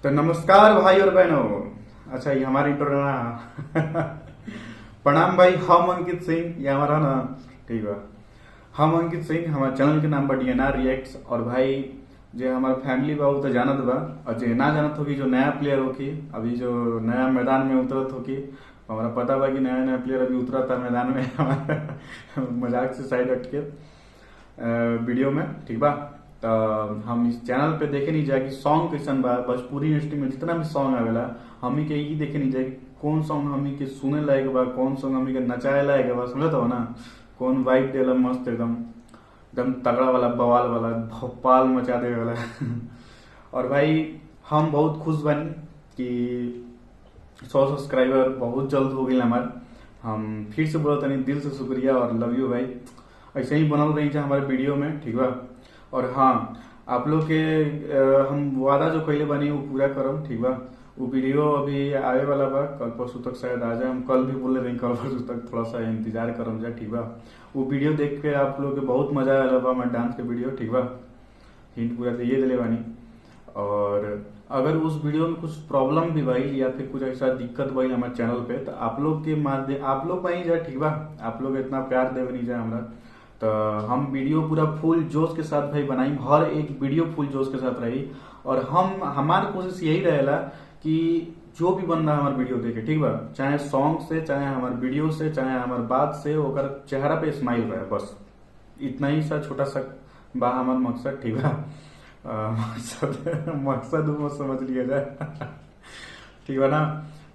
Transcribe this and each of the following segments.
तो नमस्कार भाई और बहनों। अच्छा ये हमारी इंट्रो ना प्रणाम भाई, हम अंकित सिंह, ये हमारा ना ठीक है। हम अंकित सिंह, हमारे चैनल के नाम बा DNR रिएक्ट्स। और भाई जो हमारा फैमिली बा वो तो जानत बा, और जो ना जानत होगी, जो नया प्लेयर होगी अभी जो नया मैदान में उतरत होगी, हमारा पता बा कि नया नया प्लेयर अभी उतरा था मैदान में हमारा मजाक से साइड हट के वीडियो में, ठीक बा। तो हम इस चैनल पे देखे नहीं जाए कि सॉन्ग कैसन बा। भोजपुरी इंडस्ट्री में जितना भी सॉन्ग आवेला हमी के ये देखे नहीं जाए कि कौन सॉन्ग हमी के सुने लायक बा, कौन सॉन्ग हमी के नचाए लायक बा, समझत हो ना। कौन वाइब देला मस्त एकदम एकदम तगड़ा वाला, बवाल वाला, भोपाल मचा दे वाला और भाई हम बहुत खुश बनी कि 100 सब्सक्राइबर बहुत जल्द हो गई हमारे। हम फिर से बोला तनी दिल से शुक्रिया और लव यू भाई। ऐसे ही बनल रही हमारे वीडियो में, ठीक बा। और हाँ, आप लोग के हम वादा जो पहले बनी वो पूरा करम, ठीक बा। वो वीडियो अभी आवे वाला बा, कल परसों तक शायद आ जाए। हम कल भी बोले रही, कल परसों तक थोड़ा सा इंतजार करम जाए, ठीक बा। वो वीडियो देख के आप लोग के बहुत मजा आया बा, मैं डांस के वीडियो, ठीक बा। हिंट पूरा ये दिले बानी। और अगर उस वीडियो में कुछ प्रॉब्लम भी भाई या फिर कुछ ऐसा दिक्कत भाई हमारे चैनल पे, तो आप लोग के माध्यम आप लोग भाई जाए, ठीक बा। आप लोग इतना प्यार देवे नहीं जाए हमरा, तो हम वीडियो पूरा फुल जोश के साथ भाई बनाई। हर एक वीडियो फुल जोश के साथ रही। और हम हमारी कोशिश यही रहेला कि जो भी बंदा हमारे वीडियो देखे, ठीक बा, चाहे सॉन्ग से, चाहे हमारे वीडियो से, चाहे हमारे बात से, ओकर चेहरा पे स्माइल रहे, बस इतना ही सा छोटा सा बा हमार मकसद, ठीक बा। मकसद वो समझ लिया जाए ठीक बा ना।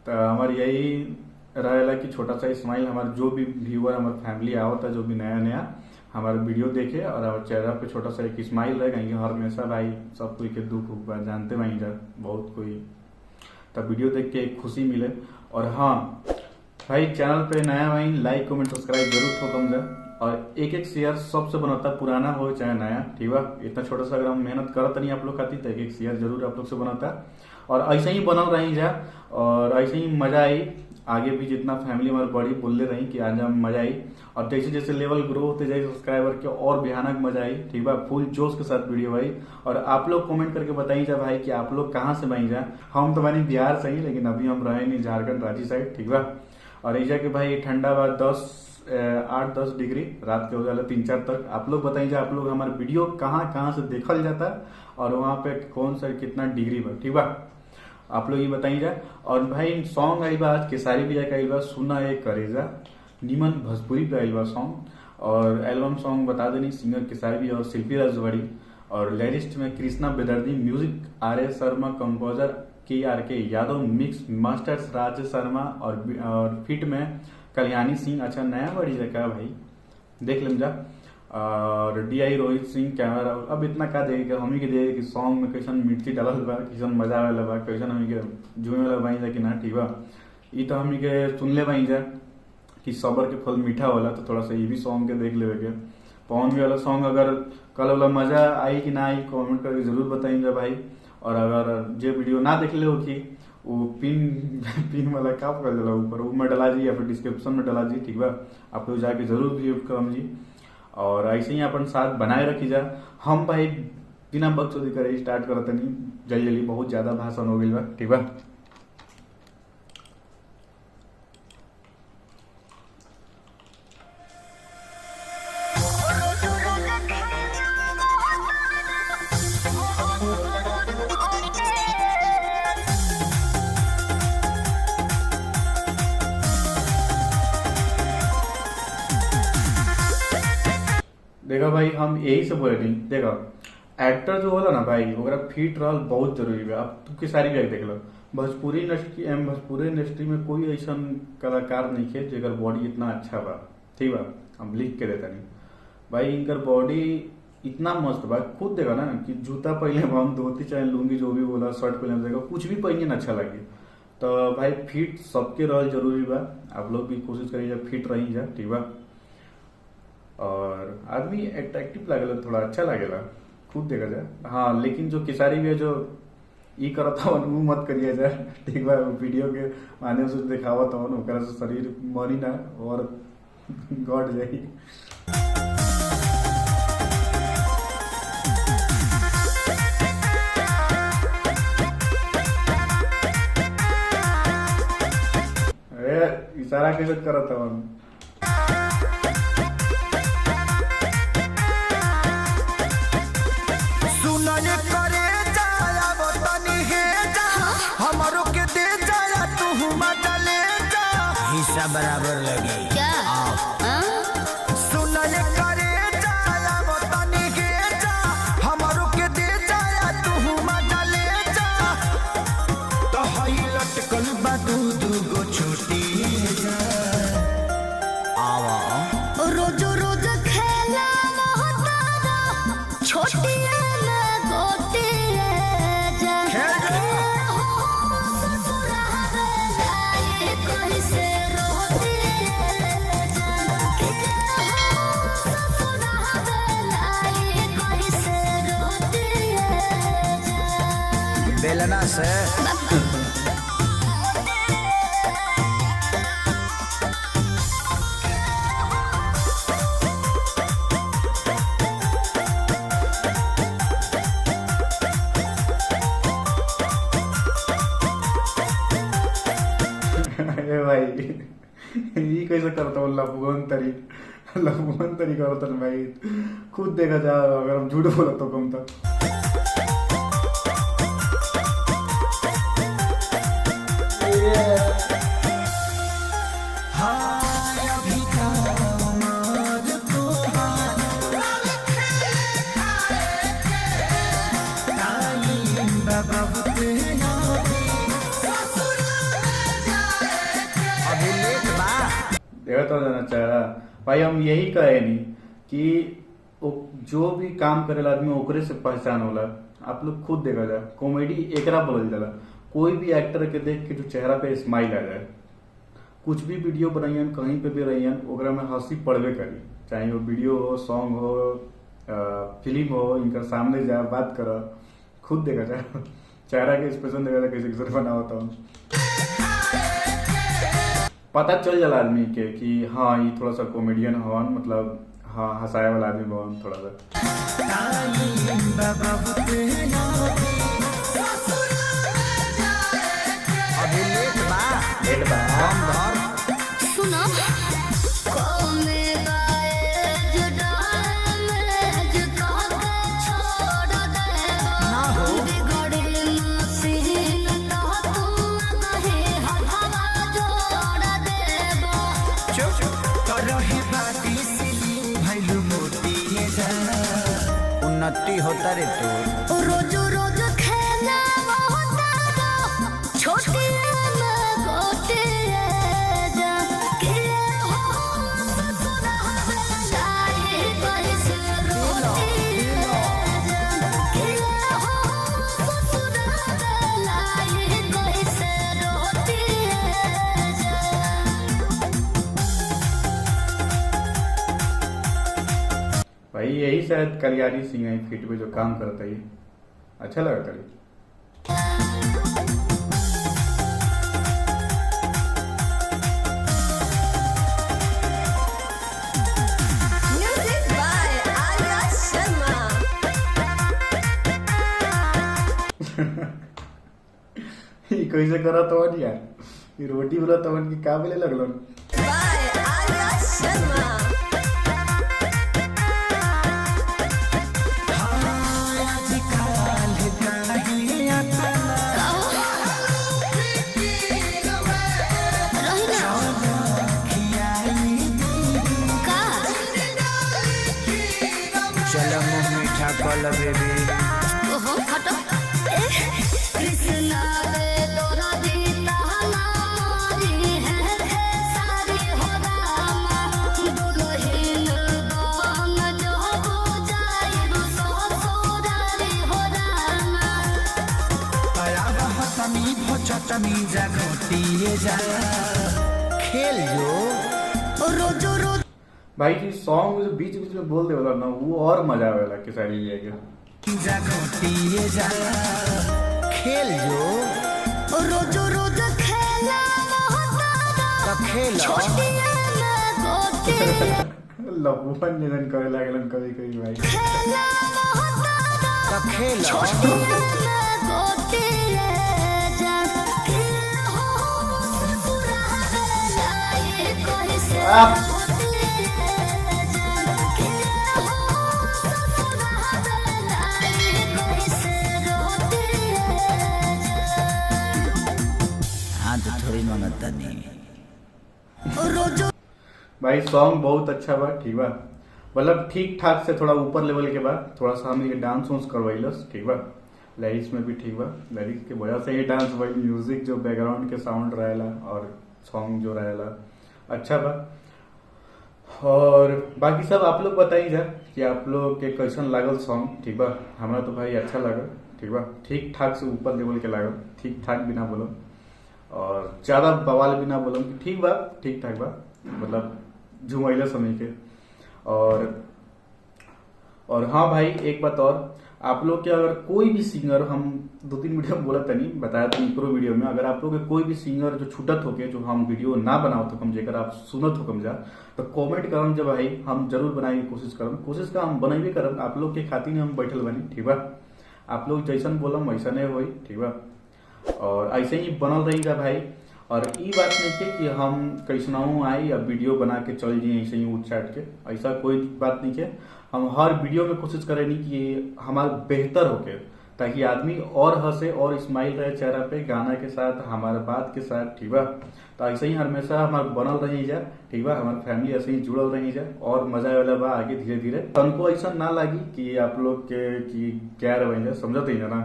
तो हमारी यही रहेला कि छोटा सा स्माइल हमारे जो भी व्यूअर, हमारे फैमिली आवता, जो भी नया नया हमारा वीडियो देखे, और हमारे चेहरा पे छोटा सा एक स्माइल रहे। कहीं हर हमेशा भाई सब कोई के दुख उख जानते वहीं जा बहुत कोई, तब वीडियो देख के एक खुशी मिले। और हाँ भाई, चैनल पे नया भाई लाइक कमेंट सब्सक्राइब जरूर ठोकम जा, और एक एक शेयर सबसे बनाता, पुराना हो चाहे नया, ठीक बा। इतना छोटा सा अगर हम मेहनत करत नहीं आप लोग खाती, तो एक एक शेयर जरूर आप लोग से बनाता। और ऐसे ही बनल रही जा, और ऐसे ही मजा आई। आगे भी जितना फैमिली हमारी बड़ी बोलले रही कि आज हम मजा आई, और जैसे जैसे लेवल ग्रो होते जाए सब्सक्राइबर के, और भयानक मजा आई, ठीक बा। फुल जोश के साथ वीडियो भाई। और आप लोग कमेंट करके बताइए जा भाई कि आप लोग कहाँ से बनी जा। हम तो बनी बिहार से ही, लेकिन अभी हम रहे नहीं झारखंड रांची साइड, ठीक बा। और ऐसा कि भाई ठंडा बा 8-10 डिग्री, रात के हो जाला 3-4 तक। आप लोग बताइए आप लोग हमारे वीडियो कहाँ कहाँ से देखल जाता, और वहाँ पे कौन सा कितना डिग्री बा, ठीक बा। आप लोग ये बताइए। और भाई सॉन्ग आई बा आज केसारी भैया का, आई बा सुना एक करेजा, निमन भोजपुरी पे आई बा सॉन्ग। और एल्बम सॉन्ग बता देनी, सिंगर केसारी भैया और शिल्पी राजवाड़ी, और लिरिस्ट में Krishna Bedardi, music RA Sharma, composer KRK Yadav, mix masters Raj Sharma, और फिट में कल्याणी सिंह। अच्छा नया बड़ी जगह भाई, देख लें जा। और DI रोहित सिंह कैमरा। अब इतना का देगा हम ही के देखे कि सॉन्ग में कैसन मिर्ची डालल बा, कैसन मजा आवेला बा, कैसन हमी के जुए वाला बाई जा कि ना, ठीक बा। ई तो हमी के सुनले बाई जा कि सबर के फल मीठा होला, तो थोड़ा सा ये भी सॉन्ग के देख लेवे के। पवन भी वाला सॉन्ग अगर कल वाला मजा आई कि ना आई, कमेंट करके जरूर बताइए भाई। और अगर जो वीडियो ना देख ले हो कि वो पिन वाला का कर दिला ऊपर, वो में डला जी या फिर डिस्क्रिप्शन में डला जी, ठीक बा। आप लोग जाके जरूर व्यू करम जी। और ऐसे ही अपन साथ बनाए रखी जा। हम भाई बिना बकचोदी करे स्टार्ट करते नहीं, जल्दी जल्दी बहुत ज्यादा भाषण हो गई बा, ठीक बा। देखो भाई, हम यही से बोले नहीं, देखो एक्टर जो होला ना भाई, ओकरा फिट रहल बहुत जरूरी बा। अब तू केसारी भी देख लो, भोजपुरी इंडस्ट्री में कोई ऐसा कलाकार नहीं है जेकर बॉडी इतना अच्छा बा, ठीक बा। हम लिख के देता नहीं भाई, इनकर बॉडी इतना मस्त बा। खुद देखा ना कि जूता पहले हम धोती चाहे लुंगी जो भी बोला, शर्ट पहले देखो, कुछ भी पहने ना अच्छा लगे। तो भाई फिट सबके रहल जरूरी बा। आप लोग भी कोशिश करिए फिट रही जा, ठीक बा। और आदमी अट्रैक्टिव लगेला, थोड़ा अच्छा लगेला, खुद देखा जाए। हाँ, लेकिन जो केसारी भी है जो ये करता वो मत करिए जाए, ठीक बा। वीडियो के माध्यम से दिखावत हो, से शरीर मरी ना और गट जाई। इशारा कैसे करत हवन। सुनने करे जाया बतानी है जा हमारो के दे जाया तू मजा ले जा हिस्सा बराबर लगे क्या सुनने करे जाया बतानी है जा हमारो के दे जाया तू मजा ले जा तो हई लटकल बा दू गो छोटी जा आवा रोज रोज खेला मोहतारा छोटी बेलना से भाई ये कैसे करता हूँ लफुगन तरी करता हूँ भाई। खुद देखा जाए अगर हम झूठ बोला तो कम था। देखा तो जाना चाह रहा भाई। हम यही कहे नहीं कि जो भी काम करेला आदमी ओकरे से पहचान होला। आप लोग खुद देखा जाए कॉमेडी एकरा बोलल जाला। कोई भी एक्टर के देख के जो चेहरा पे स्माइल आ जाए। कुछ भी वीडियो बनाइयन कहीं पे भी रहियन ओकरा में हंसी पड़बे करी, चाहे वो वीडियो हो, सॉन्ग हो, फिल्म हो, इनका सामने जाए बात कर। खुद देखा जाए चेहरा के एक्सप्रेशन देखा जाए कैसे कैसे बना होता हूँ। पता चल जाला आदमी के कि हाँ ये थोड़ा सा कॉमेडियन हवन, मतलब हाँ हंसाए वाला आदमी हवन थोड़ा सा। अभी लेट बा सुनो उन्नति होता रे तो रोज रोज खेला छोटी गोटे जा के हो ससुरा लाई कैसे रोटी जा के हो ससुरा लाई कैसे रोटी जा। भाई यही शायद कल्याणी सिंह है फीट पे जो काम करता है। अच्छा लगा करी। Music by Arya Sharma। ये कैसे करा तो यार, ये रोटी बोला तो की का बोले लगलन। By Arya Sharma। चलो मुँह मीठा कल बेबी। ओहो हटो कृष्णा रे तोरा दीता हमारी है सारी हो रामा दुल्हन बन जो बुझाई ससुरारी हो रामा। आया बहतमी भचतमी जा घोटिए जा खेल जो रोज रोज भाई जी सॉन्ग जो बीच बीच में बोल दे वाला ना वो और मजा आवेला कि सारी ये के जा घोटिए जा खेल जो रोज रोज खेला तो खेल छोटी गोटे लबुपन निधन करे लागलन कभी कभी भाई। खेला तो खेल गोटे जा के हो ससुरा लाई वाह। हाथ थोड़ी मांगता नहीं। भाई सॉन्ग बहुत अच्छा बा, ठीक बा, मतलब ठीक ठाक से थोड़ा ऊपर लेवल के बाद थोड़ा सा हमने डांस वांस करवाइलस, ठीक बा, लिरिक्स में भी ठीक बा, लिरिक्स के वजह से ही डांस भाई, म्यूजिक जो बैकग्राउंड के साउंड रहेला और सॉन्ग जो रहेला अच्छा बा। और बाकी सब आप लोग बताइए जा कि आप लोग के कैसन लागल सॉन्ग, ठीक बा, हमरा तो भाई अच्छा लागल, ठीक बा, ठीक ठाक से ऊपर लेवल के लागल, ठीक ठाक भी ना बोलो और ज्यादा बवाल भी ना बोलो, ठीक बा, ठीक ठाक बा, मतलब झुमैला समय के। और हाँ भाई एक बात और, आप लोग के अगर कोई भी सिंगर, हम 2-3 वीडियो में बोला तनी बताया था मिक्रो वीडियो में, अगर आप लोग के कोई भी सिंगर जो छूटत होके जो हम वीडियो ना बनाओ तो हम जेकर आप सुनत हो कम जा तो कमेंट करम जब भाई, हम जरूर बनाए की कोशिश का हम बनाइबे करम, आप लोग के खातिर हम बैठल बनी, ठीक बा, आप लोग जैसन बोलम वैसा नहीं होई, ठीक बा, और ऐसे ही बनल रहेगा भाई। और ई बात नहीं के कि हम कैसनाऊ आए या वीडियो बना के चल जाए ऐसे ही उठ चाट के, ऐसा कोई बात नहीं है। हम हर वीडियो में कोशिश करें कि हमारा बेहतर होके, ताकि आदमी और हंसे और स्माइल रहे चेहरा पे, गाना के साथ हमारे बात के साथ, ठीक बा, तो ऐसे ही हमेशा हमारे बनल रही जा, ठीक बा, हमारी फैमिली ऐसे ही जुड़ल रही जा और मजा वाला बा आगे धीरे धीरे। तनको ऐसा ना लगी कि आप लोग के कि क्या रहे समझत ही ना,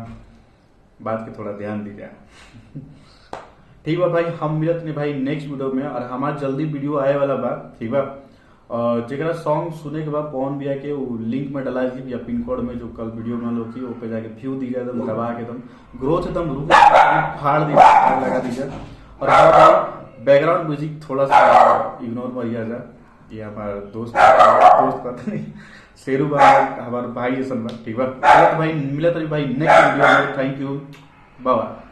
बात के थोड़ा ध्यान दीजिए, ठीक बा भाई। हम मिलत नहीं भाई नेक्स्ट वीडियो में, और हमारा जल्दी वीडियो आए वाला बा, ठीक बा, और जरा सॉन्ग सुने के बाद पवन भैया के वो लिंक में डला दी या पिन कोड में जो कल वीडियो में लोग की पे जाके व्यू दीजिए, एकदम दबा के एकदम ग्रोथ एकदम रुक फाड़ दीजिए, लगा दीजिए। और भाई बैकग्राउंड म्यूजिक थोड़ा सा इग्नोर करिए जा, ये हमारा दोस्त पता नहीं शेरू हमारे भाई जैसन बा, ठीक बा। भाई मिलत रही भाई नेक्स्ट वीडियो में, थैंक यू, बाय।